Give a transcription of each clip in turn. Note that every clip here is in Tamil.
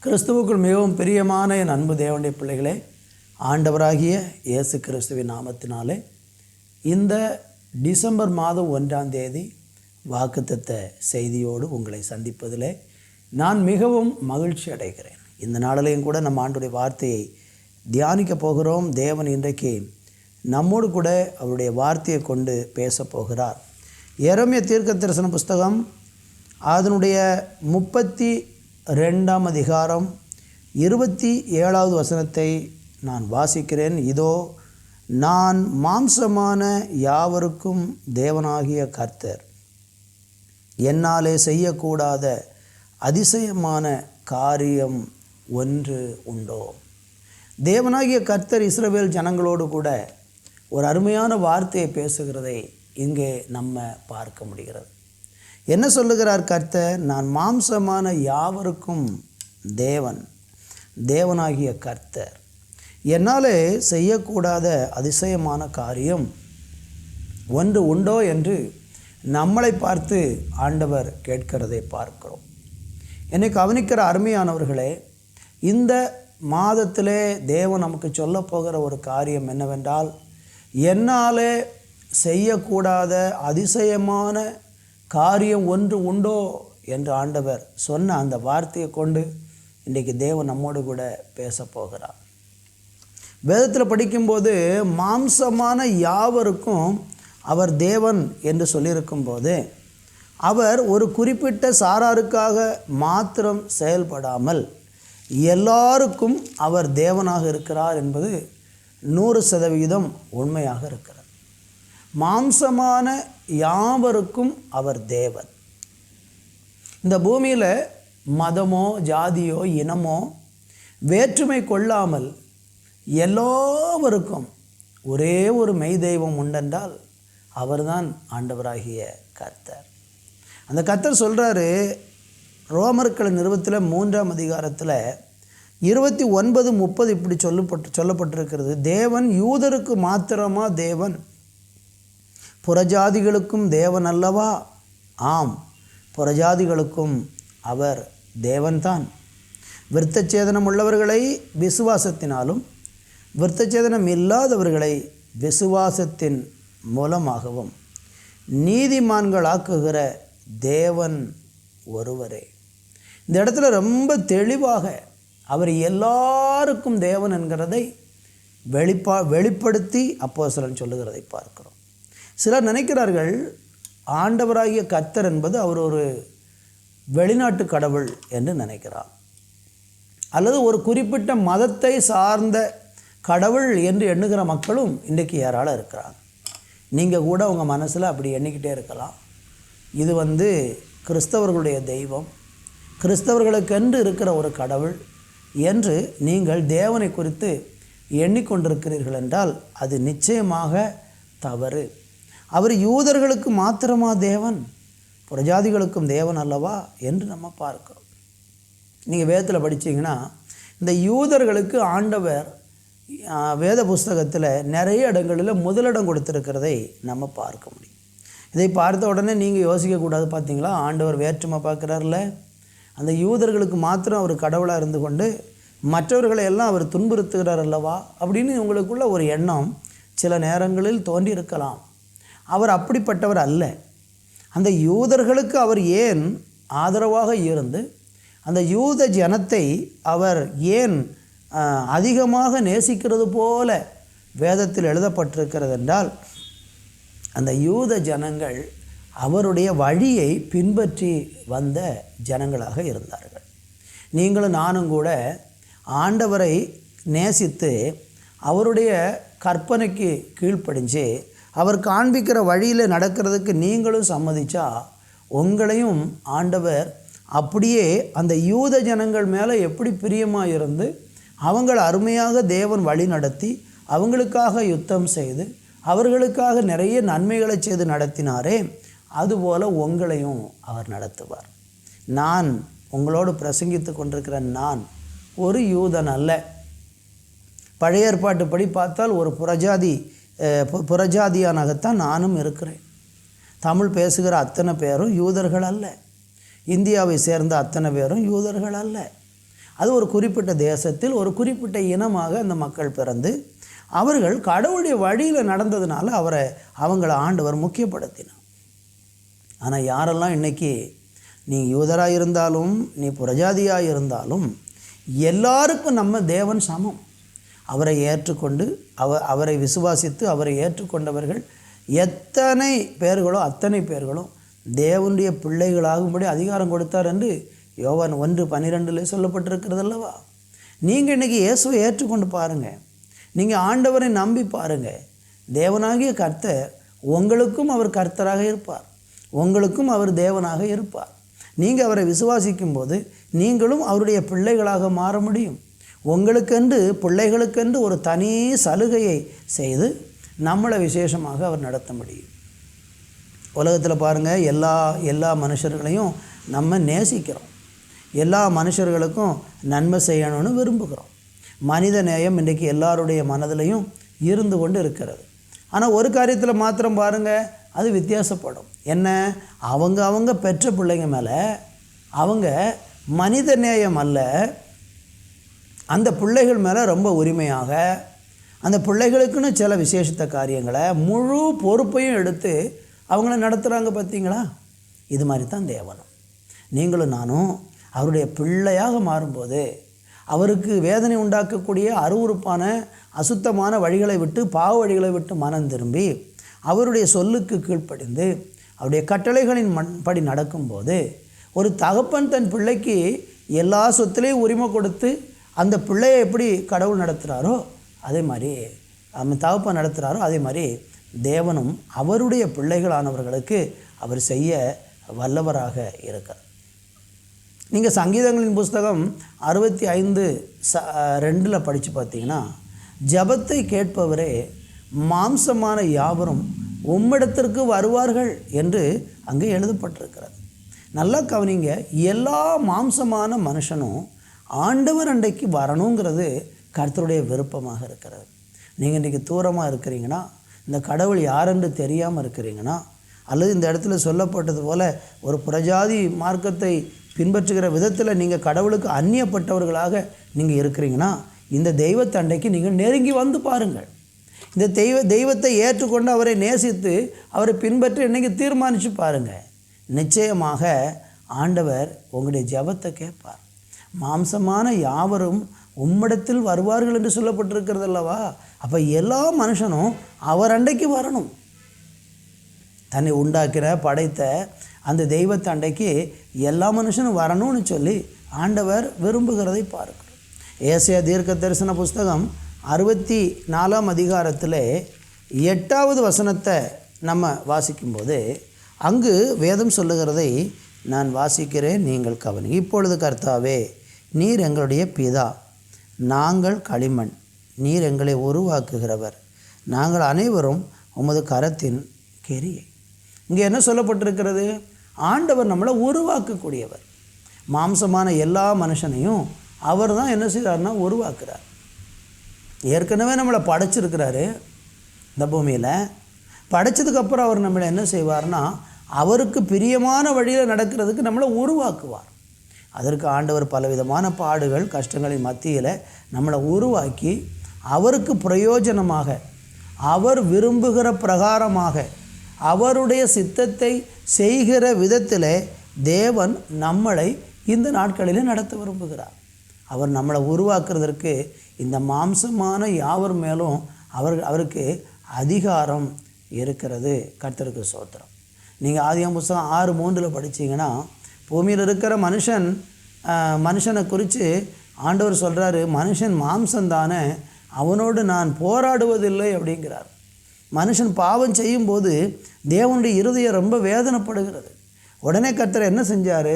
கிறிஸ்துவுக்குள் மிகவும் பிரியமான என் அன்பு தேவனுடைய பிள்ளைகளே, ஆண்டவராகிய இயேசு கிறிஸ்துவின் நாமத்தினாலே இந்த டிசம்பர் மாதம் 1ஆம் தேதி வாக்குத்தத்த செய்தியோடு உங்களை சந்திப்பதிலே நான் மிகவும் மகிழ்ச்சி அடைகிறேன். இந்த நாளிலையும் கூட நம்ம ஆண்டுடைய வார்த்தையை தியானிக்க போகிறோம். தேவன் இன்றைக்கு நம்மோடு கூட அவருடைய வார்த்தையை கொண்டு பேச போகிறார். எரேமியா தீர்க்கதரிசன புஸ்தகம் அதனுடைய 32ஆம் அதிகாரம் 27வது வசனத்தை நான் வாசிக்கிறேன். இதோ, நான் மாம்சமான யாவருக்கும் தேவனாகிய கர்த்தர், என்னாலே செய்யக்கூடாத அதிசயமான காரியம் ஒன்று உண்டோ. தேவனாகிய கர்த்தர் இஸ்ரவேல் ஜனங்களோடு கூட ஒரு அருமையான வார்த்தையை பேசுகிறதை இங்கே நம்ம பார்க்க முடிகிறது. என்ன சொல்லுகிறார் கர்த்தர்? நான் மாம்சமான யாவருக்கும் தேவனாகிய கர்த்தர், என்னாலே செய்யக்கூடாத அதிசயமான காரியம் ஒன்று உண்டோ என்று நம்மளை பார்த்து ஆண்டவர் கேட்கிறதை பார்க்கிறோம். என்னை கவனிக்கிற அருமையானவர்களே, இந்த மாதத்திலே தேவன் நமக்கு சொல்ல போகிற ஒரு காரியம் என்னவென்றால், என்னாலே செய்யக்கூடாத அதிசயமான காரியம் ஒன்று உண்டோ என்று ஆண்டவர் சொன்ன அந்த வார்த்தையை கொண்டு இன்றைக்கு தேவன் நம்மோடு கூட பேச போகிறார். வேதத்தில் படிக்கும்போது மாம்சமான யாவருக்கும் அவர் தேவன் என்று சொல்லியிருக்கும்போது, அவர் ஒரு குறிப்பிட்ட சாராருக்காக மாத்திரம் செயல்படாமல் எல்லாருக்கும் அவர் தேவனாக இருக்கிறார் என்பது 100% உண்மையாக இருக்கிறது. மாம்சமான யாவருக்கும் அவர் தேவன். இந்த பூமியில் மதமோ ஜாதியோ இனமோ வேற்றுமை கொள்ளாமல் எல்லோருக்கும் ஒரே ஒரு மெய் தெய்வம் உண்டென்றால் அவர்தான் ஆண்டவராகிய கர்த்தர். அந்த கர்த்தர் சொல்கிறாரு, ரோமர்கள் நிறுவத்தில் 3ஆம் அதிகாரத்தில் 29-30 இப்படி சொல்லப்பட்டிருக்கிறது. தேவன் யூதருக்கு மாத்திரமா தேவன்? புறஜாதிகளுக்கும் தேவன் அல்லவா? ஆம், புறஜாதிகளுக்கும் அவர் தேவன்தான். விருத்தச்சேதனம் உள்ளவர்களை விசுவாசத்தினாலும் விருத்தச்சேதனம் இல்லாதவர்களை விசுவாசத்தின் மூலமாகவும் நீதிமான்களாக்குகிற தேவன் ஒருவரே. இந்த இடத்துல ரொம்ப தெளிவாக அவர் எல்லாருக்கும் தேவன் என்கிறதை வெளிப்படுத்தி அப்போஸ்தலன் சொல்லுகிறதை பார்க்கிறோம். சிலர் நினைக்கிறார்கள் ஆண்டவராகிய கர்த்தர் என்பது அவர் ஒரு வெளிநாட்டு கடவுள் என்று நினைக்கிறார், அல்லது ஒரு குறிப்பிட்ட மதத்தை சார்ந்த கடவுள் என்று எண்ணுகிற மக்களும் இன்றைக்கு ஏராளம் இருக்கிறாங்க. நீங்கள் கூட உங்கள் மனசில் அப்படி எண்ணிக்கிட்டே இருக்கலாம். இது கிறிஸ்தவர்களுடைய தெய்வம், கிறிஸ்தவர்களுக்கென்று இருக்கிற ஒரு கடவுள் என்று நீங்கள் தேவனை குறித்து எண்ணிக்கொண்டிருக்கிறீர்கள் என்றால் அது நிச்சயமாக தவறு. அவர் யூதர்களுக்கு மாத்திரமா தேவன், புறஜாதிகளுக்கும் தேவன் அல்லவா என்று நம்ம பார்க்கிறோம். நீங்கள் வேதத்தில் படித்தீங்கன்னா இந்த யூதர்களுக்கு ஆண்டவர் வேத புஸ்தகத்தில் நிறைய இடங்களில் முதலிடம் கொடுத்துருக்கிறதை நம்ம பார்க்க முடியும். இதை பார்த்த உடனே நீங்கள் யோசிக்கக்கூடாது, பார்த்தீங்களா, ஆண்டவர் வேற்றுமை பார்க்குறாருல. அந்த யூதர்களுக்கு மாத்திரம் அவர் கடவுளாக இருந்து கொண்டு மற்றவர்களை எல்லாம் அவர் துன்புறுத்துகிறார் அல்லவா அப்படின்னு உங்களுக்குள்ள ஒரு எண்ணம் சில நேரங்களில் தோன்றி இருக்கலாம். அவர் அப்படிப்பட்டவர் அல்ல. அந்த யூதர்களுக்கு அவர் ஏன் ஆதரவாக இருந்து அந்த யூத ஜனத்தை அவர் ஏன் அதிகமாக நேசிக்கிறது போல வேதத்தில் எழுதப்பட்டிருக்கிறது என்றால், அந்த யூத ஜனங்கள் அவருடைய வழியை பின்பற்றி வந்த ஜனங்களாக இருந்தார்கள். நீங்களும் நானும் கூட ஆண்டவரை நேசித்து அவருடைய கற்பனைக்கு கீழ்ப்படிஞ்சு அவர் காண்பிக்கிற வழியில் நடக்கிறதுக்கு நீங்களும் சம்மதிச்சா உங்களையும் ஆண்டவர் அப்படியே அந்த யூத ஜனங்கள் மேலே எப்படி பிரியமாக இருந்து அவங்கள அருமையாக தேவன் வழி நடத்தி அவங்களுக்காக யுத்தம் செய்து அவர்களுக்காக நிறைய நன்மைகளை செய்து நடத்தினாரே, அதுபோல் உங்களையும் அவர் நடத்துவார். நான் உங்களோடு பிரசங்கித்து கொண்டிருக்கிற நான் ஒரு யூதன் அல்ல. பழைய ஏற்பாட்டுப்படி பார்த்தால் ஒரு புறஜாதியானாகத்தான் நானும் இருக்கிறேன். தமிழ் பேசுகிற அத்தனை பேரும் யூதர்கள் அல்ல. இந்தியாவை சேர்ந்த அத்தனை பேரும் யூதர்கள் அல்ல. அது ஒரு குறிப்பிட்ட தேசத்தில் ஒரு குறிப்பிட்ட இனமாக அந்த மக்கள் பிறந்து அவர்கள் கடவுளுடைய வழியில் நடந்ததுனால அவங்கள ஆண்டவர் முக்கியப்படுத்தினார். ஆனால் யாரெல்லாம் இன்றைக்கி நீ யூதராக இருந்தாலும் நீ புறஜாதியாக இருந்தாலும் எல்லாருக்கும் நம்ம தேவன் சமம். அவரை ஏற்றுக்கொண்டு அவரை விசுவாசித்து அவரை ஏற்றுக்கொண்டவர்கள் எத்தனை பேர்களோ அத்தனை பேர்களும் தேவனுடைய பிள்ளைகளாகும்படி அதிகாரம் கொடுத்தார் என்று யோவான் 1:12 சொல்லப்பட்டிருக்கிறது அல்லவா? நீங்கள் இன்றைக்கி இயேசுவை ஏற்றுக்கொண்டு பாருங்கள், நீங்கள் ஆண்டவரை நம்பி பாருங்கள். தேவனாகிய கர்த்தர் உங்களுக்கும் அவர் கர்த்தராக இருப்பார், உங்களுக்கும் அவர் தேவனாக இருப்பார். நீங்கள் அவரை விசுவாசிக்கும் போது நீங்களும் அவருடைய பிள்ளைகளாக மாற முடியும். உங்களுக்கென்று பிள்ளைகளுக்கென்று ஒரு தனி சலுகையை செய்து நம்மளை விசேஷமாக அவர் நடத்த முடியும். உலகத்தில் பாருங்கள், எல்லா மனுஷர்களையும் நம்ம நேசிக்கிறோம், எல்லா மனுஷர்களுக்கும் நன்மை செய்யணும்னு விரும்புகிறோம். மனித நேயம் இன்றைக்கி எல்லாருடைய மனதிலையும் இருந்து கொண்டு இருக்கிறது. ஆனால் ஒரு காரியத்தில் மாத்திரம் பாருங்கள், அது வித்தியாசப்படும். என்ன? அவங்க பெற்ற பிள்ளைங்க மேலே அவங்க மனித நேயம் அல்ல, அந்த பிள்ளைகள் மேலே ரொம்ப உரிமையாக அந்த பிள்ளைகளுக்குன்னு சில விசேஷத்த காரியங்களை முழு பொறுப்பையும் எடுத்து அவங்கள நடத்துகிறாங்க. பார்த்தீங்களா? இது மாதிரி தான் தேவனும். நீங்களும் நானும் அவருடைய பிள்ளையாக மாறும்போது அவருக்கு வேதனை உண்டாக்கக்கூடிய அருவருப்பான அசுத்தமான வழிகளை விட்டு பாவ வழிகளை விட்டு மனம் திரும்பி அவருடைய சொல்லுக்கு கீழ்ப்படிந்து அவருடைய கட்டளைகளின் படி நடக்கும்போது ஒரு தகப்பன் தன் பிள்ளைக்கு எல்லா சொத்துலேயும் உரிமை கொடுத்து அந்த பிள்ளையை எப்படி கடவுள் நடத்துகிறாரோ அதே மாதிரி தகப்பன் நடத்துகிறாரோ அதே மாதிரி தேவனும் அவருடைய பிள்ளைகளானவர்களுக்கு அவர் செய்ய வல்லவராக இருக்கிறார். நீங்கள் சங்கீதங்களின் புஸ்தகம் 65:2 படித்து பார்த்தீங்கன்னா, ஜபத்தை கேட்பவரே மாம்சமான யாவரும் உம்மிடத்திற்கு வருவார்கள் என்று அங்கே எழுதப்பட்டிருக்கிறது. நல்லா கவனிங்க, எல்லா மாம்சமான மனுஷனும் ஆண்டவர் அண்டைக்கு வரணுங்கிறது கர்த்தருடைய விருப்பமாக இருக்கிறது. நீங்கள் இன்றைக்கி தூரமாக இருக்கிறீங்கன்னா, இந்த கடவுள் யாரென்று தெரியாமல் இருக்கிறீங்கன்னா, அல்லது இந்த இடத்துல சொல்லப்பட்டது போல் ஒரு புறஜாதி மார்க்கத்தை பின்பற்றுகிற விதத்தில் நீங்கள் கடவுளுக்கு அந்நியப்பட்டவர்களாக நீங்கள் இருக்கிறீங்கன்னா, இந்த தெய்வத்தண்டைக்கு நீங்கள் நெருங்கி வந்து பாருங்கள். இந்த தெய்வத்தை ஏற்றுக்கொண்டு அவரை நேசித்து அவரை பின்பற்றி இன்றைக்கி தீர்மானித்து பாருங்கள். நிச்சயமாக ஆண்டவர் உங்களுடைய ஜெபத்தை கேட்பார். மாம்சமான யாவரும் உம்மிடத்தில் வருவார்கள் என்று சொல்லப்பட்டிருக்கிறது அல்லவா? அப்போ எல்லா மனுஷனும் அவர் அண்டைக்கு வரணும். தன்னை உண்டாக்கிற படைத்த அந்த தெய்வத்தை அண்டைக்கு எல்லா மனுஷனும் வரணும்னு சொல்லி ஆண்டவர் விரும்புகிறதை பார்க்கிறோம். ஏசாயா தீர்க்க தரிசன புஸ்தகம் 64ஆம் அதிகாரத்தில் 8வது வசனத்தை நம்ம வாசிக்கும்போது அங்கு வேதம் சொல்லுகிறதை நான் வாசிக்கிறேன், நீங்கள் கவனி. இப்பொழுது கர்த்தாவே, நீர் எங்களுடைய பிதா, நாங்கள் களிமண், நீர் எங்களை உருவாக்குகிறவர், நாங்கள் அனைவரும் உமது கரத்தின் கிரியை. இங்கே என்ன சொல்லப்பட்டிருக்கிறது? ஆண்டவர் நம்மளை உருவாக்கக்கூடியவர். மாம்சமான எல்லா மனுஷனையும் அவர் தான் என்ன செய்கிறார்னா உருவாக்குறார். ஏற்கனவே நம்மளை படைச்சிருக்கிறாரு. இந்த பூமியில் படைச்சதுக்கப்புறம் அவர் நம்மளை என்ன செய்வார்னா அவருக்கு பிரியமான வழியில் நடக்கிறதுக்கு நம்மளை உருவாக்குவார். அதற்கு ஆண்டவர் பலவிதமான பாடுகள் கஷ்டங்களின் மத்தியில் நம்மளை உருவாக்கி அவருக்கு பிரயோஜனமாக அவர் விரும்புகிற பிரகாரமாக அவருடைய சித்தத்தை செய்கிற விதத்தில் தேவன் நம்மளை இந்த நாட்களிலே நடத்த விரும்புகிறார். அவர் நம்மளை உருவாக்குறதற்கு இந்த மாம்சமான யாவர் மேலும் அவருக்கு அதிகாரம் இருக்கிறது. கர்த்தருக்கு ஸ்தோத்திரம். நீங்கள் ஆதியாகமம் புஸ்தகம் 6:3 படித்தீங்கன்னா, பூமியில் இருக்கிற மனுஷனை குறித்து ஆண்டவர் சொல்கிறாரு, மனுஷன் மாம்சந்தானே, அவனோடு நான் போராடுவதில்லை அப்படிங்கிறார். மனுஷன் பாவம் செய்யும்போது தேவனுடைய இருதயம் ரொம்ப வேதனைப்படுகிறது. உடனே கர்த்தர் என்ன செஞ்சார்?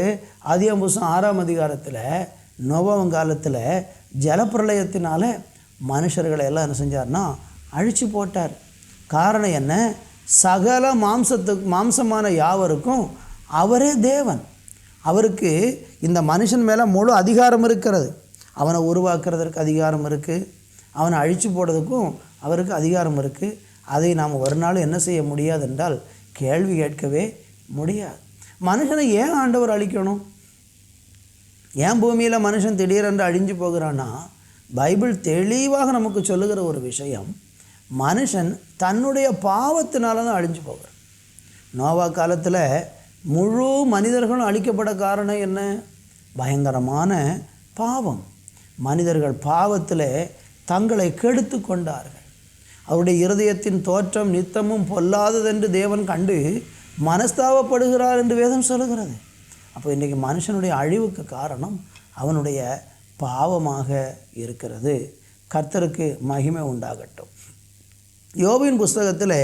ஆதியாகமம் புஸ்தகம் 6ஆம் அதிகாரத்தில் நோவாவின் காலத்தில் ஜலப்பிரளயத்தினால மனுஷர்களை எல்லாம் என்ன செஞ்சார்னா அழித்து போட்டார். காரணம் என்ன? சகல மாம்சமான யாவருக்கும் அவரே தேவன். அவருக்கு இந்த மனுஷன் மேலே முழு அதிகாரம் இருக்கிறது. அவனை உருவாக்குறதற்கு அதிகாரம் இருக்குது, அவனை அழித்து போடுறதுக்கும் அவருக்கு அதிகாரம் இருக்குது. அதை நாம் ஒரு நாள் என்ன செய்ய முடியாது என்றால் கேள்வி கேட்கவே முடியாது. மனுஷனை ஏன் ஆண்டவர் அழிக்கணும்? ஏன் பூமியில் மனுஷன் திடீரென்று அழிஞ்சு போகிறான்னா, பைபிள் தெளிவாக நமக்கு சொல்லுகிற ஒரு விஷயம், மனுஷன் தன்னுடைய பாவத்தினால தான் அழிஞ்சு போகிறான். நோவா காலத்தில் முழு மனிதர்களும் அழிக்கப்பட காரணம் என்ன? பயங்கரமான பாவம். மனிதர்கள் பாவத்தில் தங்களை கெடுத்து கொண்டார்கள். அவருடைய இருதயத்தின் தோற்றம் நித்தமும் பொல்லாததென்று தேவன் கண்டு மனஸ்தாபப்படுகிறார் என்று வேதம் சொல்லுகிறது. அப்போ இன்றைக்கி மனுஷனுடைய அழிவுக்கு காரணம் அவனுடைய பாவமாக இருக்கிறது. கர்த்தருக்கு மகிமை உண்டாகட்டும். யோபின் புஸ்தகத்தில்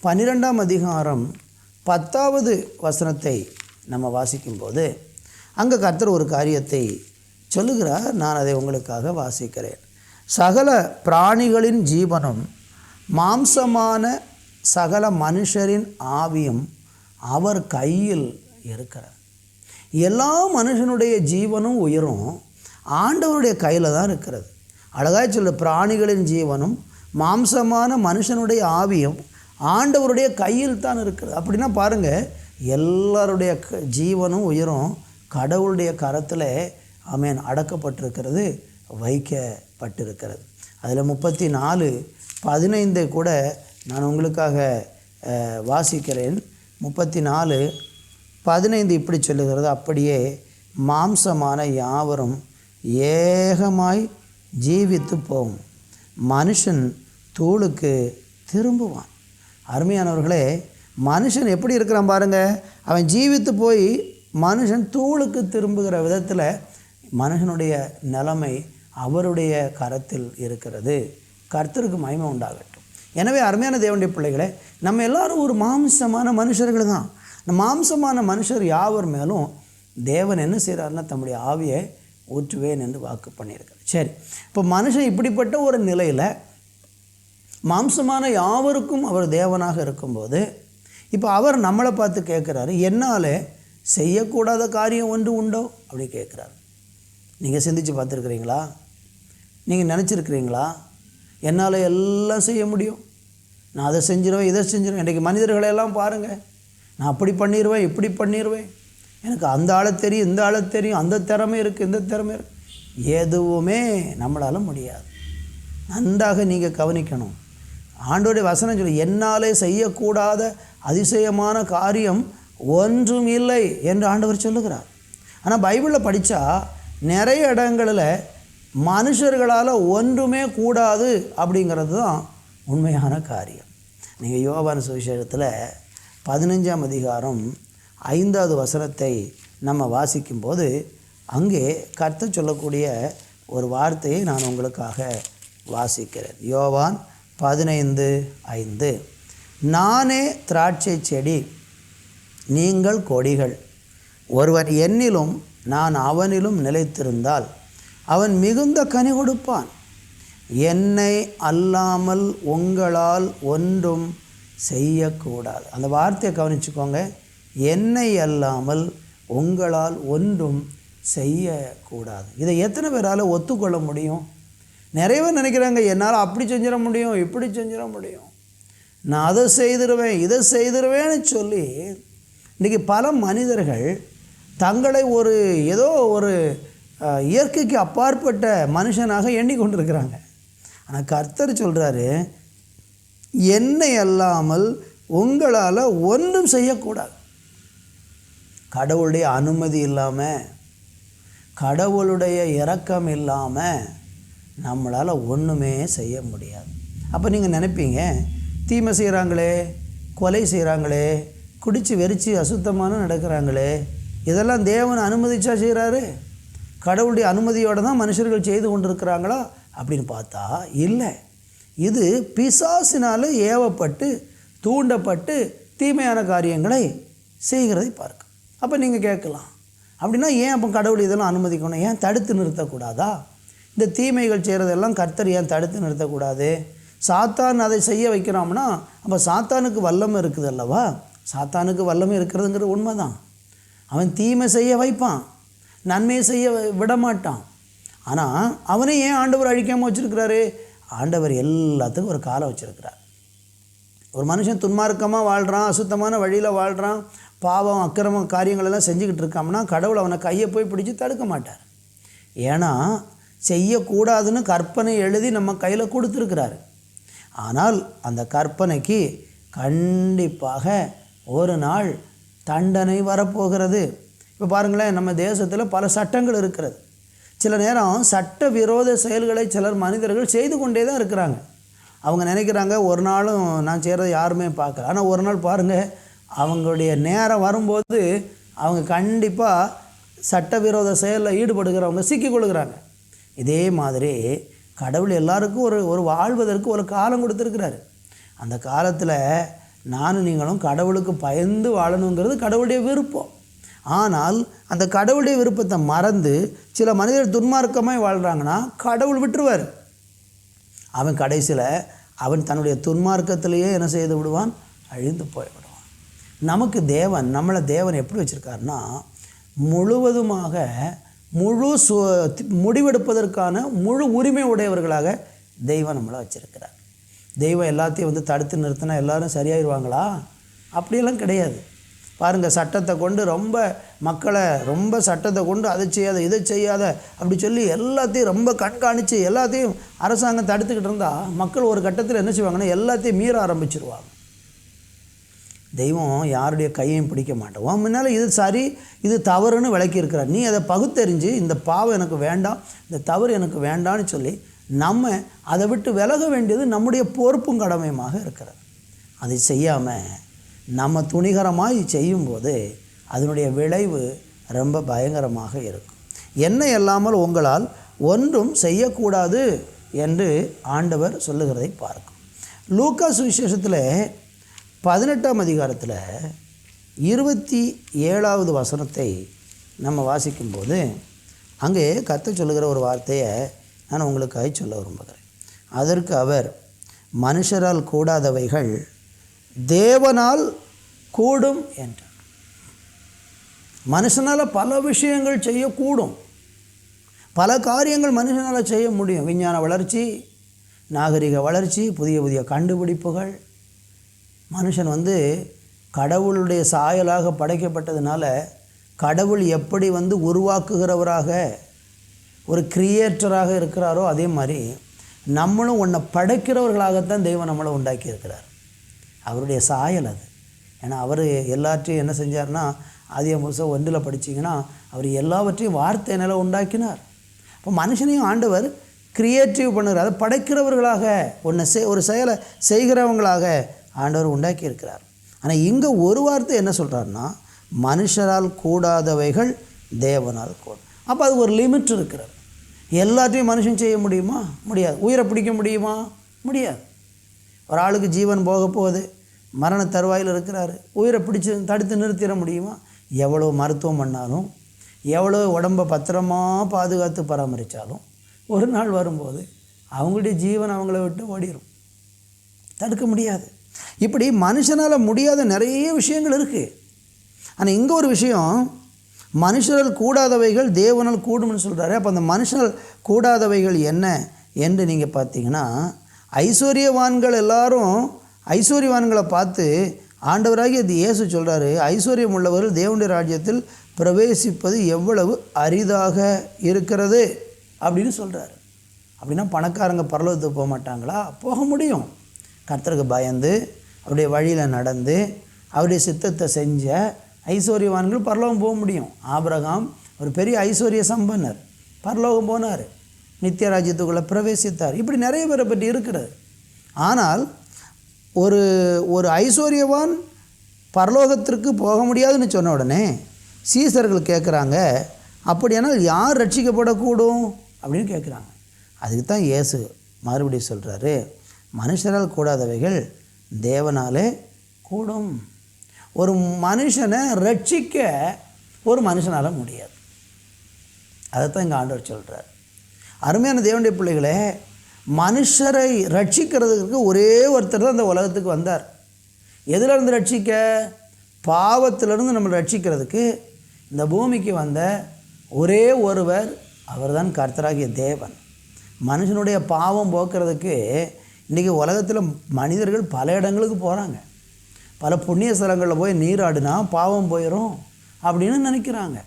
12ஆம் அதிகாரம் 10வது வசனத்தை நம்ம வாசிக்கும்போது அங்கே கர்த்தர் ஒரு காரியத்தை சொல்லுகிறார். நான் அதை உங்களுக்காக வாசிக்கிறேன். சகல பிராணிகளின் ஜீவனும் மாம்சமான சகல மனுஷரின் ஆவியும் அவர் கையில் இருக்கிறார். எல்லா மனுஷனுடைய ஜீவனும் உயிரும் ஆண்டவருடைய கையில் தான் இருக்கிறது. அழகாக சொல்ல, பிராணிகளின் ஜீவனும் மாம்சமான மனுஷனுடைய ஆவியும் ஆண்டவருடைய கையில் தான் இருக்கிறது. அப்படின்னா பாருங்கள், எல்லாருடைய ஜீவனும் உயிரும் கடவுளுடைய கரத்தில் ஆமென் அடக்கப்பட்டிருக்கிறது, வைக்கப்பட்டிருக்கிறது. அதில் 34:15 கூட நான் உங்களுக்காக வாசிக்கிறேன். 34:15 இப்படி சொல்லுகிறது, அப்படியே மாம்சமான யாவரும் ஏகமாய் ஜீவித்து போகும், மனுஷன் தூளுக்கு திரும்புவான். அருமையானவர்களே, மனுஷன் எப்படி இருக்கிறான் பாருங்கள். அவன் ஜீவித்து போய் மனுஷன் தூளுக்கு திரும்புகிற விதத்தில் மனுஷனுடைய நிலைமை அவருடைய கரத்தில் இருக்கிறது. கர்த்தருக்கு மகிமை உண்டாகட்டும். எனவே அருமையான தேவனுடைய பிள்ளைகளே, நம்ம எல்லாரும் ஒரு மாம்சமான மனுஷர்கள் தான். இந்த மாம்சமான மனுஷர் யாவர் மேலும் தேவன் என்ன செய்கிறாருன்னா தம்முடைய ஆவியை ஊற்றுவேன் என்று வாக்கு பண்ணியிருக்கார். சரி, இப்போ மனுஷன் இப்படிப்பட்ட ஒரு நிலையில் மாம்சமான யாவருக்கும் அவர் தேவனாக இருக்கும்போது இப்போ அவர் நம்மளை பார்த்து கேட்குறாரு, என்னால் செய்யக்கூடாத காரியம் ஒன்று உண்டோ அப்படி கேட்குறாரு. நீங்கள் சிந்திச்சு பார்த்துருக்குறீங்களா? நீங்கள் நினச்சிருக்கிறீங்களா என்னால் எல்லாம் செய்ய முடியும், நான் அதை செஞ்சிருவேன் இதை செஞ்சிருவேன்? இன்றைக்கி மனிதர்களெல்லாம் பாருங்கள், நான் அப்படி பண்ணிடுவேன் இப்படி பண்ணிடுவேன், எனக்கு அந்த ஆளை தெரியும் இந்த ஆளை தெரியும், அந்த திறமை இருக்குது இந்த திறமை இருக்குது. எதுவுமே நம்மளால் முடியாது. நன்றாக நீங்கள் கவனிக்கணும். ஆண்டோடைய வசனம் சொல்லி, என்னாலே செய்யக்கூடாத அதிசயமான காரியம் ஒன்றும் இல்லை என்று ஆண்டவர் சொல்லுகிறார். ஆனால் பைபிளில் படித்தா நிறைய இடங்களில் மனுஷர்களால் ஒன்றுமே கூடாது அப்படிங்கிறது தான் உண்மையான காரியம். நீங்கள் யோவான் சுவிசேஷத்தில் 15ஆம் அதிகாரம் 5வது வசனத்தை நம்ம வாசிக்கும்போது அங்கே கர்த்தர் சொல்லக்கூடிய ஒரு வார்த்தையை நான் உங்களுக்காக வாசிக்கிறேன். யோவான் 15:5, நானே திராட்சை செடி, நீங்கள் கொடிகள். ஒருவன் என்னிலும் நான் அவனிலும் நிலைத்திருந்தால் அவன் மிகுந்த கனி கொடுப்பான். என்னை அல்லாமல் உங்களால் ஒன்றும் செய்யக்கூடாது. அந்த வார்த்தையை கவனிச்சுக்கோங்க. என்னை அல்லாமல் உங்களால் ஒன்றும் செய்யக்கூடாது. இதை எத்தனை பேரால் ஒத்துக்கொள்ள முடியும்? நிறைய பேர் நினைக்கிறாங்க, என்னால் அப்படி செஞ்சிட முடியும் இப்படி செஞ்சிட முடியும், நான் அதை செய்திருவேன் இதை செய்திருவேன்னு சொல்லி இன்றைக்கி பல மனிதர்கள் தங்களை ஒரு ஏதோ ஒரு இயற்கைக்கு அப்பாற்பட்ட மனுஷனாக எண்ணிக்கொண்டிருக்கிறாங்க. ஆனால் கர்த்தர் சொல்கிறாரு, என்னை அல்லாமல் உங்களால் ஒன்றும் செய்யக்கூடாது. கடவுளுடைய அனுமதி இல்லாமல், கடவுளுடைய இரக்கம் இல்லாமல் நம்மளால் ஒன்றுமே செய்ய முடியாது. அப்போ நீங்கள் நினைப்பீங்க, தீமை செய்கிறாங்களே, கொலை செய்கிறாங்களே, குடித்து வெறிச்சு அசுத்தமான நடக்கிறாங்களே, இதெல்லாம் தேவன் அனுமதிச்சா செய்கிறாரு? கடவுளுடைய அனுமதியோடு தான் மனுஷர்கள் செய்து கொண்டிருக்கிறாங்களா அப்படின்னு பார்த்தா இல்லை. இது பிசாசினால் ஏவப்பட்டு தூண்டப்பட்டு தீமையான காரியங்களை செய்கிறதை பார்க்க. அப்போ நீங்கள் கேட்கலாம், அப்படின்னா ஏன் அப்போ கடவுள் இதெல்லாம் அனுமதிக்கணும்? ஏன் தடுத்து நிறுத்தக்கூடாதா? இந்த தீமைகள் செய்கிறதெல்லாம் கர்த்தர் ஏன் தடுத்து நிறுத்தக்கூடாது? சாத்தான் அதை செய்ய வைக்கிறான்னா அப்போ சாத்தானுக்கு வல்லமை இருக்குது அல்லவா? சாத்தானுக்கு வல்லமை இருக்கிறதுங்கிற உண்மை தான். அவன் தீமை செய்ய வைப்பான், நன்மையை செய்ய விட மாட்டான். ஆனால் அவனை ஏன் ஆண்டவர் அழிக்காமல் வச்சுருக்கிறாரு? ஆண்டவர் எல்லாத்துக்கும் ஒரு காலம் வச்சுருக்கிறார். ஒரு மனுஷன் துன்மார்க்கமாக வாழ்கிறான், அசுத்தமான வழியில் வாழ்கிறான், பாவம் அக்கிரம காரியங்களெல்லாம் செஞ்சுக்கிட்டு இருக்கான்னா கடவுள் அவனை கையை போய் பிடிச்சி தடுக்க மாட்டார். ஏன்னா செய்யக்கூடாதுன்னு கற்பனை எழுதி நம்ம கையில் கொடுத்துருக்கிறாரு. ஆனால் அந்த கற்பனைக்கு கண்டிப்பாக ஒரு நாள் தண்டனை வரப்போகிறது. இப்போ பாருங்களேன், நம்ம தேசத்தில் பல சட்டங்கள் இருக்கிறது. சில நேரம் சட்ட விரோத செயல்களை சிலர் மனிதர்கள் செய்து கொண்டே தான் இருக்கிறாங்க. அவங்க நினைக்கிறாங்க ஒரு நாளும் நான் செய்கிறத யாருமே பார்க்கல. ஆனால் ஒரு நாள் பாருங்கள், அவங்களுடைய நேரம் வரும்போது அவங்க கண்டிப்பாக சட்டவிரோத செயலில் ஈடுபடுகிறவங்க சிக்கிக்கொள்கிறாங்க. இதே மாதிரி கடவுள் எல்லாருக்கும் ஒரு வாழ்வதற்கு ஒரு காலம் கொடுத்துருக்கிறாரு. அந்த காலத்தில் நானும் நீங்களும் கடவுளுக்கு பயந்து வாழணுங்கிறது கடவுளுடைய விருப்பம். ஆனால் அந்த கடவுளுடைய விருப்பத்தை மறந்து சில மனிதர் துன்மார்க்கமாக வாழ்கிறாங்கன்னா கடவுள் விட்டுருவார். அவன் கடைசியில் அவன் தன்னுடைய துன்மார்க்கத்திலேயே என்ன செய்து விடுவான்? அழிந்து போய்விடுவான். நமக்கு நம்மளை தேவன் எப்படி வச்சுருக்காருன்னா, முழுவதுமாக முடிவெடுப்பதற்கான முழு உரிமை உடையவர்களாக தெய்வம் நம்மளை வச்சுருக்கிறார். தெய்வம் எல்லாத்தையும் தடுத்து நிறுத்தினா எல்லோரும் சரியாயிடுவாங்களா? அப்படியெல்லாம் கிடையாது. பாருங்கள், சட்டத்தை கொண்டு ரொம்ப சட்டத்தை கொண்டு அதை செய்யாத இதை செய்யாத அப்படி சொல்லி எல்லாத்தையும் ரொம்ப கண்காணித்து எல்லாத்தையும் அரசாங்கம் தடுத்துக்கிட்டு இருந்தால் மக்கள் ஒரு கட்டத்தில் என்ன செய்வாங்கன்னா எல்லாத்தையும் மீற ஆரம்பிச்சிருவாங்க. தெய்வம் யாருடைய கையையும் பிடிக்க மாட்டோம். முன்னால் இது சரி இது தவறுன்னு விளக்கியிருக்கிறார். நீ அதை பகுத்தறிஞ்சு இந்த பாவம் எனக்கு வேண்டாம், இந்த தவறு எனக்கு வேண்டான்னு சொல்லி நம்ம அதை விட்டு விலக வேண்டியது நம்முடைய பொறுப்பும் கடமையுமாக இருக்கிறது. அதை செய்யாமல் நம்ம துணிகரமாக செய்யும்போது அதனுடைய விளைவு ரொம்ப பயங்கரமாக இருக்கும். என்னை இல்லாமல் உங்களால் ஒன்றும் செய்யக்கூடாது என்று ஆண்டவர் சொல்லுகிறதை பார்க்கும். லூக்கா சுவிசேஷத்தில் 18ஆம் அதிகாரத்தில் 27வது வசனத்தை நம்ம வாசிக்கும்போது அங்கே கர்த்தர் சொல்லுகிற ஒரு வார்த்தையை நான் உங்களுக்காக சொல்ல விரும்புகிறேன். அதற்கு அவர், மனுஷரால் கூடாதவைகள் தேவனால் கூடும் என்றார். மனுஷனால் பல விஷயங்கள் செய்யக்கூடும், பல காரியங்கள் மனுஷனால் செய்ய முடியும். விஞ்ஞான வளர்ச்சி, நாகரிக வளர்ச்சி, புதிய புதிய கண்டுபிடிப்புகள். மனுஷன் கடவுளுடைய சாயலாக படைக்கப்பட்டதுனால கடவுள் எப்படி உருவாக்குகிறவராக ஒரு கிரியேட்டராக இருக்கிறாரோ அதே மாதிரி நம்மளும் ஒன்றை படைக்கிறவர்களாகத்தான் தெய்வம் நம்மளை உண்டாக்கி இருக்கிறார். அவருடைய சாயல் அது. ஏன்னா அவர் எல்லாற்றையும் என்ன செஞ்சார்னா, ஆதியாகமம் 1 படிச்சிங்கன்னா அவர் எல்லாவற்றையும் வார்த்தையினால உண்டாக்கினார். இப்போ மனுஷனையும் ஆண்டவர் கிரியேட்டிவ் பண்ணுறார், அதை படைக்கிறவர்களாக ஒரு செயலை செய்கிறவங்களாக ஆண்டவர் உண்டாக்கி இருக்கிறார். ஆனால் இங்கே ஒரு வார்த்தை என்ன சொல்கிறாருன்னா, மனுஷரால் கூடாதவைகள் தேவனால் கூடும். அப்போ அது ஒரு லிமிட் இருக்கிறது. எல்லாத்தையும் மனுஷன் செய்ய முடியுமா? முடியாது. உயிரை பிடிக்க முடியுமா? முடியாது. ஒரு ஆளுக்கு ஜீவன் போக போகுது, மரண தருவாயில் இருக்கிறாரு, உயிரை பிடிச்சி தடுத்து நிறுத்திட முடியுமா? எவ்வளோ மருத்துவம் பண்ணாலும், எவ்வளோ உடம்பை பத்திரமாக பாதுகாத்து பராமரித்தாலும் ஒரு நாள் வரும்போது அவங்களுடைய ஜீவன் அவங்கள விட்டு ஓடிடும், தடுக்க முடியாது. இப்படி மனுஷனால் முடியாத நிறைய விஷயங்கள் இருக்குது. ஆனால் இங்கே ஒரு விஷயம், மனுஷரால் கூடாதவைகள் தேவனால் கூடும்னு சொல்கிறாரு. அப்போ அந்த மனுஷனால் கூடாதவைகள் என்ன என்று நீங்கள் பார்த்தீங்கன்னா, ஐஸ்வர்யவான்கள் எல்லாரும் ஐஸ்வர்யவான்களை பார்த்து ஆண்டவராகிய இயேசு சொல்கிறாரு, ஐஸ்வர்யம் உள்ளவர்கள் தேவனுடைய ராஜ்யத்தில் பிரவேசிப்பது எவ்வளவு அரிதாக இருக்கிறது அப்படின்னு சொல்கிறாரு. அப்படின்னா பணக்காரங்க பரலோகத்துக்கு போக மாட்டாங்களா? போக முடியும். கர்த்தருக்கு பயந்து அவருடைய வழியில் நடந்து அவருடைய சித்தத்தை செஞ்ச ஐஸ்வர்யவான்கள் பரலோகம் போக முடியும். ஆபிரகாம் ஒரு பெரிய ஐஸ்வர்ய சம்பன்னர், பரலோகம் போனார், நித்திய ராஜ்யத்துக்குள்ளே பிரவேசித்தார். இப்படி நிறைய பேரை பற்றி இருக்கிறது. ஆனால் ஒரு ஐஸ்வர்யவான் பரலோகத்திற்கு போக முடியாதுன்னு சொன்ன உடனே சீசர்கள் கேட்குறாங்க, அப்படியானால் யார் ரட்சிக்கப்படக்கூடும் அப்படின்னு கேட்குறாங்க. அதுக்கு தான் இயேசு மறுபடியும் சொல்கிறாரு, மனுஷரால் கூடாதவைகள் தேவனாலே கூடும். ஒரு மனுஷனை ரட்சிக்க ஒரு மனுஷனால் முடியாது. அதைத்தான் இங்கே ஆண்டவர் சொல்கிறார். அருமையான தேவனுடைய பிள்ளைகளே, மனுஷரை ரட்சிக்கிறதுக்கு ஒரே ஒருத்தர் தான் இந்த உலகத்துக்கு வந்தார். எதிலிருந்து ரட்சிக்க? பாவத்திலிருந்து நம்மளை ரட்சிக்கிறதுக்கு இந்த பூமிக்கு வந்த ஒரே ஒருவர் அவர்தான் கர்த்தராகிய தேவன். மனுஷனுடைய பாவம் போக்குறதுக்கு இன்றைக்கி உலகத்தில் மனிதர்கள் பல இடங்களுக்கு போகிறாங்க. பல புண்ணிய ஸ்தலங்களில் போய் நீராடினா பாவம் போயிடும் அப்படின்னு நினைக்கிறாங்க.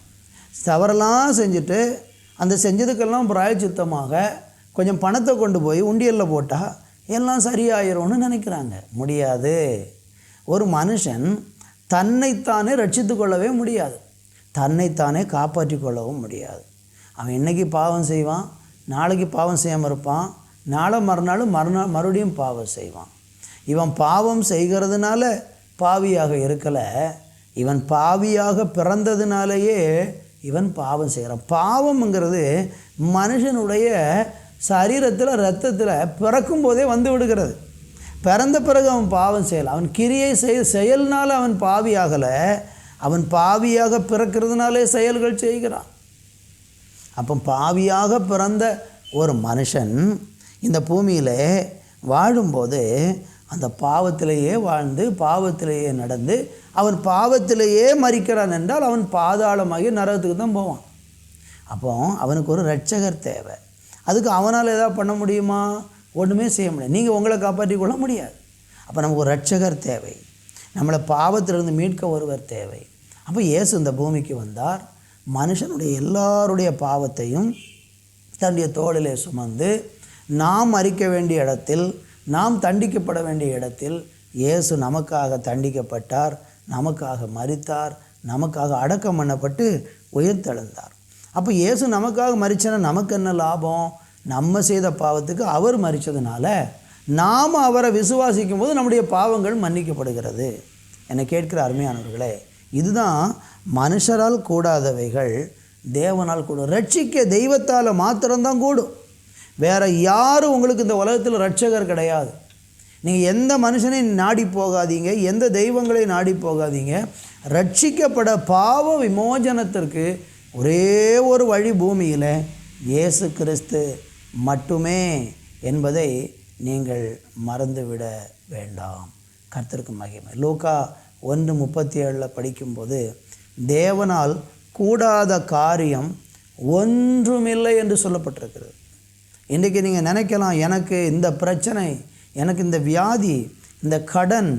தவறெல்லாம் செஞ்சுட்டு அந்த செஞ்சதுக்கெல்லாம் பிராயச்சித்தமாக கொஞ்சம் பணத்தை கொண்டு போய் உண்டியலில் போட்டால் எல்லாம் சரியாயிரும்னு நினைக்கிறாங்க. முடியாது. ஒரு மனுஷன் தன்னைத்தானே ரட்சித்து கொள்ளவே முடியாது, தன்னைத்தானே காப்பாற்றி கொள்ளவும் முடியாது. அவன் இன்றைக்கி பாவம் செய்வான், நாளைக்கு பாவம் செய்யாமல் இருப்பான், நாளை மறுநாள் மறுபடியும் பாவம் செய்வான். இவன் பாவம் செய்கிறதுனால பாவியாக இருக்கலை, இவன் பாவியாக பிறந்ததுனாலேயே இவன் பாவம் செய்கிறான். பாவம்ங்கிறது மனுஷனுடைய சரீரத்தில் இரத்தத்தில் பிறக்கும் போதே வந்து விடுகிறது. பிறந்த பிறகு அவன் பாவம் செய்யலாம். அவன் கிரியை செயல்னால அவன் பாவியாகலை, அவன் பாவியாக பிறக்கிறதுனாலே செயல்கள் செய்கிறான். அப்போ பாவியாக பிறந்த ஒரு மனுஷன் இந்த பூமியில் வாழும்போது அந்த பாவத்திலேயே வாழ்ந்து பாவத்திலேயே நடந்து அவன் பாவத்திலேயே மரிக்கிறான் என்றால் அவன் பாதாளமாகி நரகத்துக்கு தான் போவான். அப்போ அவனுக்கு ஒரு இரட்சகர் தேவை. அதுக்கு அவனால் எதாவது பண்ண முடியுமா? ஒன்றுமே செய்ய முடியாது. நீங்கள் உங்களை காப்பாற்றி கொள்ள முடியாது. அப்போ நமக்கு ஒரு இரட்சகர் தேவை, நம்மளை பாவத்திலிருந்து மீட்க ஒருவர் தேவை. அப்போ இயேசு இந்த பூமிக்கு வந்தார். மனுஷனுடைய எல்லாருடைய பாவத்தையும் தன்னுடைய தோளிலே சுமந்து நாம் மரிக்க வேண்டிய இடத்தில், நாம் தண்டிக்கப்பட வேண்டிய இடத்தில் இயேசு நமக்காக தண்டிக்கப்பட்டார், நமக்காக மரித்தார், நமக்காக அடக்கம் பண்ணப்பட்டு உயிர்த்தெழுந்தார். அப்போ இயேசு நமக்காக மரிச்சனா நமக்கு என்ன லாபம்? நம்ம செய்த பாவத்துக்கு அவர் மரித்ததுனால நாம் அவரை விசுவாசிக்கும் போது நம்முடைய பாவங்கள் மன்னிக்கப்படுகிறது. என்னை கேட்கிற அருமையானவர்களே, இதுதான் மனுஷரால் கூடாதவைகள் தேவனால் கூடும். ரட்சிக்க தெய்வத்தால் மாத்திரம்தான் கூடும். வேறு யாரும் உங்களுக்கு இந்த உலகத்தில் இரட்சகர் கிடையாது. நீங்கள் எந்த மனுஷனையும் நாடி போகாதீங்க, எந்த தெய்வங்களை நாடி போகாதீங்க. ரட்சிக்கப்பட பாவ விமோசனத்திற்கு ஒரே ஒரு வழி பூமியில் இயேசு கிறிஸ்து மட்டுமே என்பதை நீங்கள் மறந்துவிட வேண்டாம். கர்த்தருக்கு மகிமை. லூக்கா 1:37 படிக்கும்போது தேவனால் கூடாத காரியம் ஒன்றுமில்லை என்று சொல்லப்பட்டிருக்கிறது. இன்றைக்கி நீங்கள் நினைக்கலாம், எனக்கு இந்த பிரச்சனை, எனக்கு இந்த வியாதி, இந்த கடன்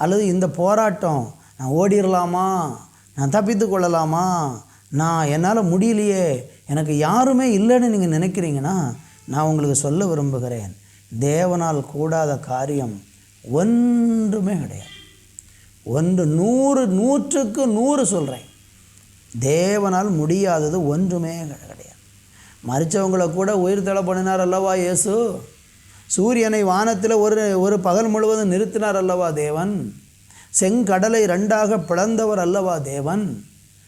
அல்லது இந்த போராட்டம், நான் ஓடிடலாமா, நான் தப்பித்து கொள்ளலாமா, நான் என்னால் முடியலையே, எனக்கு யாருமே இல்லைன்னு நீங்கள் நினைக்கிறீங்கன்னா நான் உங்களுக்கு சொல்ல விரும்புகிறேன், தேவனால் கூடாத காரியம் ஒன்றுமே கிடையாது. 100க்கு 100 சொல்கிறேன், தேவனால் முடியாதது ஒன்றுமே கிடையாது. மரித்தவங்களை கூட உயிர் தள்ள பண்ணினார் அல்லவா இயேசு. சூரியனை வானத்தில் ஒரு பகல் முழுவதும் நிறுத்தினார் அல்லவா தேவன். செங்கடலை 2ஆக பிளந்தவர் அல்லவா தேவன்.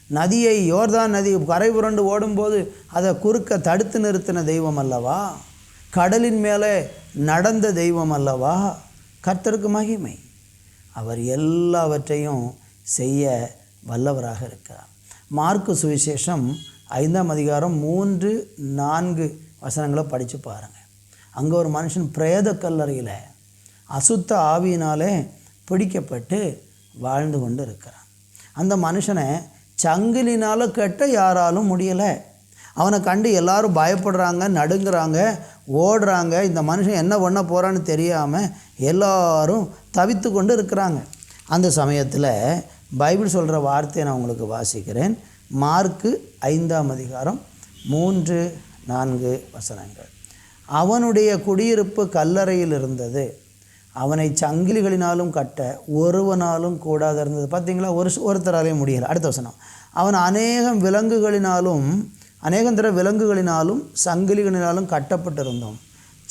நதியை, யோர்தான் நதி கரை புரண்டு ஓடும்போது அதை குறுக்க தடுத்து நிறுத்தின தெய்வம் அல்லவா. கடலின் மேலே நடந்த தெய்வம் அல்லவா. கர்த்தருக்கு மகிமை. அவர் எல்லாவற்றையும் செய்ய வல்லவராக இருக்கிறார். மார்க்கு சுவிசேஷம் 5ஆம் அதிகாரம் 3-4 படித்து பாருங்கள். அங்கே ஒரு மனுஷன் பிரேத கல்லறையில் அசுத்த ஆவியினாலே பிடிக்கப்பட்டு வாழ்ந்து கொண்டு இருக்கிறான். அந்த மனுஷனை சங்கிலினால் கட்ட யாராலும் முடியலை. அவனை கண்டு எல்லாரும் பயப்படுறாங்க, நடுங்குறாங்க, ஓடுறாங்க. இந்த மனுஷன் என்ன பண்ண போகிறான்னு தெரியாமல் எல்லாரும் தவித்து கொண்டு இருக்கிறாங்க. அந்த சமயத்தில் பைபிள் சொல்கிற வார்த்தையை நான் உங்களுக்கு வாசிக்கிறேன். மார்க்கு 5ஆம் அதிகாரம் 3-4 அவனுடைய குடியிருப்பு கல்லறையில் இருந்தது, அவனை சங்கிலிகளினாலும் கட்ட ஒருவனாலும் கூடாது இருந்தது. பார்த்தீங்களா, ஒருத்தராலையும் முடியலை. அடுத்த வசனம், அவன் அநேகம் தர விலங்குகளினாலும் சங்கிலிகளினாலும் கட்டப்பட்டிருந்தோம்.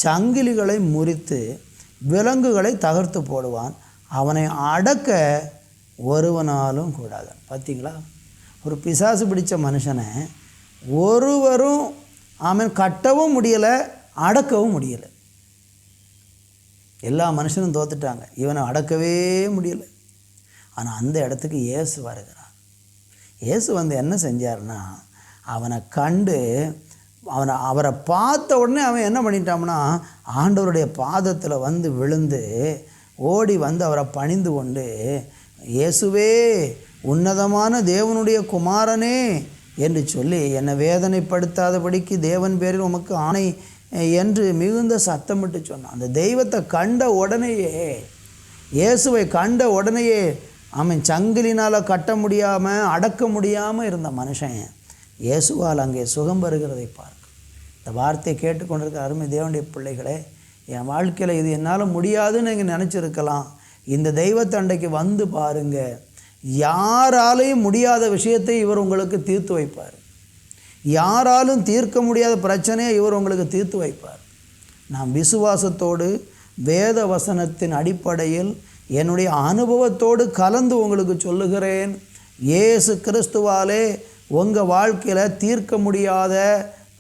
சங்கிலிகளை முறித்து விலங்குகளை தகர்த்து போடுவான், அவனை அடக்க ஒருவனாலும் கூடாது. பார்த்தீங்களா, ஒரு பிசாசு பிடித்த மனுஷனை ஒருவரும் கட்டவும் முடியலை, அடக்கவும் முடியலை. எல்லா மனுஷனும் தோத்துட்டாங்க, இவனை அடக்கவே முடியலை. ஆனால் அந்த இடத்துக்கு இயேசு வருகிறார். இயேசு என்ன செஞ்சார்னா, அவனை கண்டு அவரை பார்த்த உடனே அவன் என்ன பண்ணிட்டான்னா, ஆண்டவருடைய பாதத்தில் விழுந்து ஓடி அவரை பணிந்து கொண்டு, இயேசுவே உன்னதமான தேவனுடைய குமாரனே என்று சொல்லி என்னை வேதனைப்படுத்தாதபடிக்கு தேவன் பேரில் உமக்கு ஆணை என்று மிகுந்த சத்தமிட்டு சொன்னான். அந்த தெய்வத்தை கண்ட உடனேயே, இயேசுவை கண்ட உடனேயே அவன் சங்கிலினால் கட்ட முடியாமல் அடக்க முடியாமல் இருந்த மனுஷன் இயேசுவால் அங்கே சுகம் பெறுகிறதை பார்க்க. இந்த வார்த்தையை கேட்டுக்கொண்டிருக்கிற அருமை தேவனுடைய பிள்ளைகளே, என் வாழ்க்கையில் இது என்னால் முடியாதுன்னு நீங்கள் நினச்சிருக்கலாம். இந்த தெய்வத்தை அன்றைக்கு வந்து பாருங்கள். யாராலையும் முடியாத விஷயத்தை இவர் உங்களுக்கு தீர்த்து வைப்பார். யாராலும் தீர்க்க முடியாத பிரச்சனையை இவர் உங்களுக்கு தீர்த்து வைப்பார். நான் விசுவாசத்தோடு வேத வசனத்தின் அடிப்படையில் என்னுடைய அனுபவத்தோடு கலந்து உங்களுக்கு சொல்லுகிறேன். இயேசு கிறிஸ்துவாலே உங்கள் வாழ்க்கையில் தீர்க்க முடியாத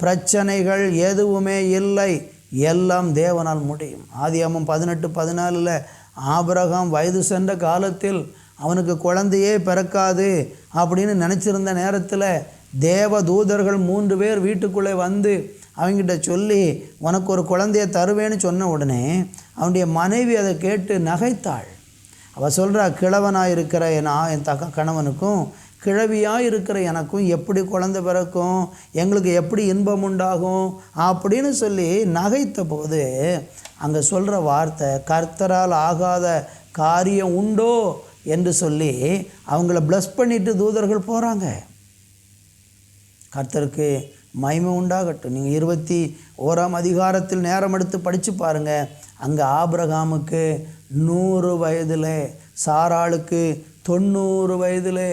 பிரச்சனைகள் எதுவுமே இல்லை. எல்லாம் தேவனால் முடியும். ஆதியாகமம் 18:14 ஆபிரகாம் வயது சென்ற காலத்தில் அவனுக்கு குழந்தையே பிறக்காது அப்படின்னு நினச்சிருந்த நேரத்தில் தேவ தூதர்கள் 3 பேர் வீட்டுக்குள்ளே வந்து அவங்கிட்ட சொல்லி உனக்கு ஒரு குழந்தையை தருவேன்னு சொன்ன உடனே அவனுடைய மனைவி அதை கேட்டு நகைத்தாள். அவள் சொல்கிறா, கிழவனாக இருக்கிற என் கணவனுக்கும் கிழவியாக இருக்கிற எனக்கும் எப்படி குழந்தை பிறக்கும், எங்களுக்கு எப்படி இன்பம் உண்டாகும் அப்படின்னு சொல்லி நகைத்த போது அங்கே சொல்கிற வார்த்தை, கர்த்தரால் ஆகாத காரியம் உண்டோ என்று சொல்லி அவங்கள ப்ளஸ் பண்ணிட்டு தூதர்கள் போகிறாங்க. கர்த்தருக்கு மகிமை உண்டாகட்டும். நீங்கள் 21ஆம் அதிகாரத்தில் நேரம் எடுத்து படித்து பாருங்கள். அங்கே ஆபிரகாமுக்கு 100 வயதில், சாராளுக்கு 90 வயதில்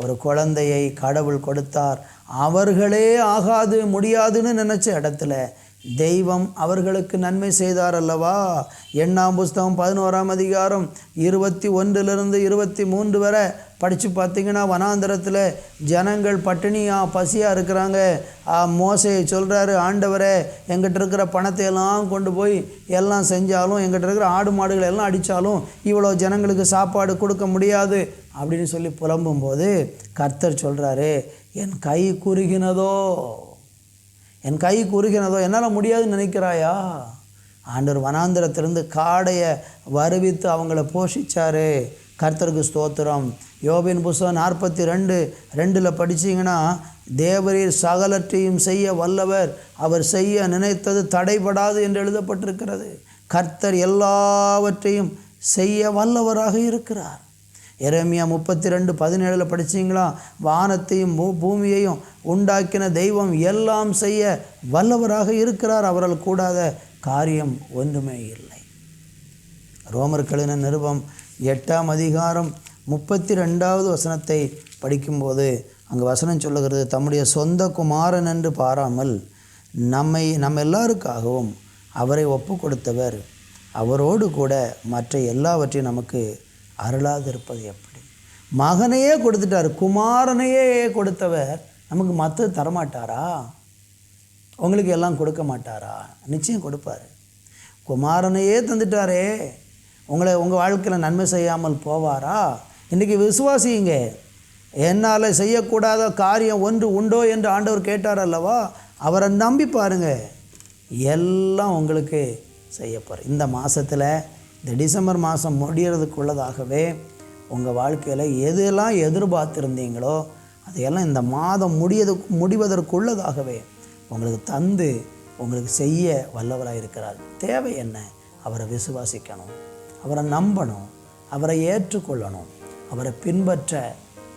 ஒரு குழந்தையை கடவுள் கொடுத்தார். அவர்களே ஆகாது முடியாதுன்னு நினச்ச இடத்துல தெய்வம் அவர்களுக்கு நன்மை செய்தார் அல்லவா. எண்ணாம் புஸ்தகம் 11ஆம் அதிகாரம் 21 23 வரை படித்து பார்த்தீங்கன்னா, வனாந்தரத்தில் ஜனங்கள் பட்டினியாக பசியாக இருக்கிறாங்க. மோசேயை சொல்கிறாரு, ஆண்டவரே எங்கிட்ட இருக்கிற பணத்தை எல்லாம் கொண்டு போய் எல்லாம் செஞ்சாலும், எங்கிட்ட இருக்கிற ஆடு மாடுகள் எல்லாம் அடித்தாலும் இவ்வளோ ஜனங்களுக்கு சாப்பாடு கொடுக்க முடியாது அப்படின்னு சொல்லி புலம்பும்போது கர்த்தர் சொல்கிறாரு, என் கை குறுகினதோ, என் கை குறுகினதோ, என்னால் முடியாதுன்னு நினைக்கிறாயா? ஆண்டவர் வனாந்திரத்திலிருந்து காடையை வருவித்து அவங்கள போஷிச்சார். கர்த்தருக்கு ஸ்தோத்திரம். யோபின் புஸ்தகம் 42:2 படிச்சிங்கன்னா, தேவரீர் சகலற்றையும் செய்ய வல்லவர், அவர் செய்ய நினைத்தது தடைபடாது என்று எழுதப்பட்டிருக்கிறது. கர்த்தர் எல்லாவற்றையும் செய்ய வல்லவராக இருக்கிறார். எரேமியா 32:17 படிச்சிங்களா, வானத்தையும் பூமியையும் உண்டாக்கின தெய்வம் எல்லாம் செய்ய வல்லவராக இருக்கிறார், அவரால் கூடாத காரியம் ஒன்றுமே இல்லை. ரோமர்களின் நிருபம் 8ஆம் அதிகாரம் 32வது வசனத்தை படிக்கும்போது அங்கே வசனம் சொல்லுகிறது, தம்முடைய சொந்த குமாரன் என்று பாராமல் நம்ம எல்லாருக்காகவும் அவரை ஒப்பு கொடுத்தவர் அவரோடு கூட மற்ற எல்லாவற்றையும் நமக்கு அருளாதிருப்பது எப்படி? மகனையே கொடுத்துட்டார், குமாரனையே கொடுத்தவர் நமக்கு மற்ற தரமாட்டாரா? உங்களுக்கு எல்லாம் கொடுக்க மாட்டாரா? நிச்சயம் கொடுப்பார். குமாரனையே தந்துட்டாரே, உங்கள் வாழ்க்கையில் நன்மை செய்யாமல் போவாரா? இன்றைக்கி விசுவாசிங்க. என்னால் செய்யக்கூடாத காரியம் ஒன்று உண்டோ என்று ஆண்டவர் கேட்டார் அல்லவா, அவரை நம்பி பாருங்கள், எல்லாம் உங்களுக்கு செய்யப்போகிறார். இந்த மாதத்தில், இந்த டிசம்பர் மாதம் முடிகிறதுக்குள்ளதாகவே உங்கள் வாழ்க்கையில் எதெல்லாம் எதிர்பார்த்துருந்தீங்களோ அதையெல்லாம் இந்த மாதம் முடிவதற்குள்ளதாகவே உங்களுக்கு தந்து உங்களுக்கு செய்ய வல்லவராக இருக்கிறார். தேவை என்ன? அவரை விசுவாசிக்கணும், அவரை நம்பணும், அவரை ஏற்றுக்கொள்ளணும், அவரை பின்பற்ற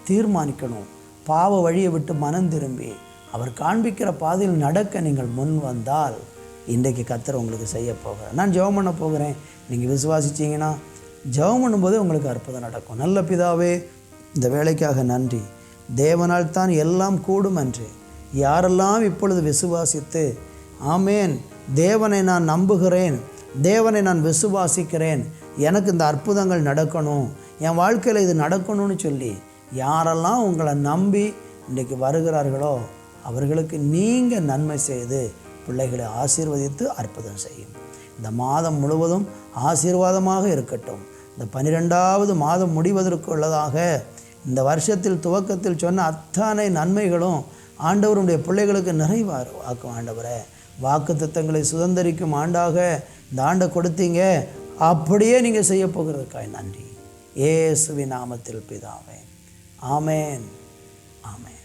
தீர்மானிக்கணும். பாவ வழியை விட்டு மனம் திரும்பி அவர் காண்பிக்கிற பாதையில் நடக்க நீங்கள் முன் வந்தால் இன்றைக்கு கர்த்தர் உங்களுக்கு செய்ய போகிறார். நான் ஜெபம் பண்ண போகிறேன். நீங்கள் விசுவாசிச்சிங்கன்னா ஜெபம் பண்ணும்போது உங்களுக்கு அற்புதம் நடக்கும். நல்ல பிதாவே, இந்த வேலைக்காக நன்றி. தேவனால் தான் எல்லாம் கூடும் என்று யாரெல்லாம் இப்பொழுது விசுவாசித்து, ஆமேன், தேவனை நான் நம்புகிறேன், தேவனை நான் விசுவாசிக்கிறேன், எனக்கு இந்த அற்புதங்கள் நடக்கணும், என் வாழ்க்கையில் இது நடக்கணும்னு சொல்லி யாரெல்லாம் உங்களை நம்பி இன்றைக்கு வருகிறார்களோ அவர்களுக்கு நீங்கள் நன்மை செய்து பிள்ளைகளை ஆசீர்வதித்து அற்புதம் செய்யும். இந்த மாதம் முழுவதும் ஆசீர்வாதமாக இருக்கட்டும். இந்த 12வது மாதம் முடிவதற்கு உள்ளதாக இந்த வருஷத்தில் துவக்கத்தில் சொன்ன அத்தனை நன்மைகளும் ஆண்டவருடைய பிள்ளைகளுக்கு நிறைவாக்கும். ஆண்டவரே, வாக்குத்தத்தங்களை சுதந்திரிக்கும் ஆண்டாக இந்த ஆண்டை கொடுத்தீங்க, அப்படியே நீங்கள் செய்ய போகிறதுக்காய் நன்றி. இயேசுவின் நாமத்தில் பிதாவே, ஆமேன், ஆமேன்.